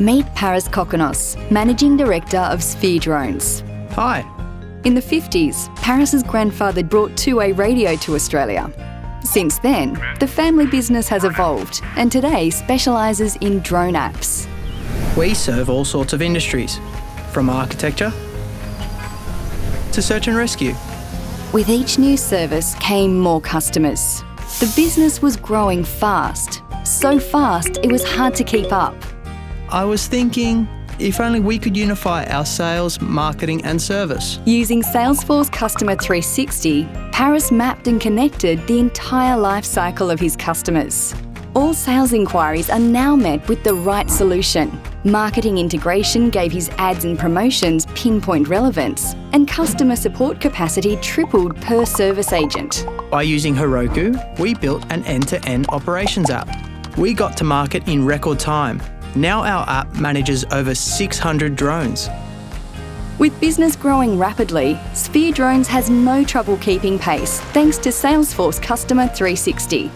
Meet Paris Kokonos, Managing Director of Sphere Drones. Hi. In the 50s, Paris's grandfather brought two-way radio to Australia. Since then, the family business has evolved and today specialises in drone apps. We serve all sorts of industries, from architecture to search and rescue. With each new service came more customers. The business was growing fast, so fast it was hard to keep up. I was thinking, if only we could unify our sales, marketing and service. Using Salesforce Customer 360, Paris mapped and connected the entire life cycle of his customers. All sales inquiries are now met with the right solution. Marketing integration gave his ads and promotions pinpoint relevance, and customer support capacity tripled per service agent. By using Heroku, we built an end-to-end operations app. We got to market in record time. Now our app manages over 600 drones. With business growing rapidly, Sphere Drones has no trouble keeping pace thanks to Salesforce Customer 360.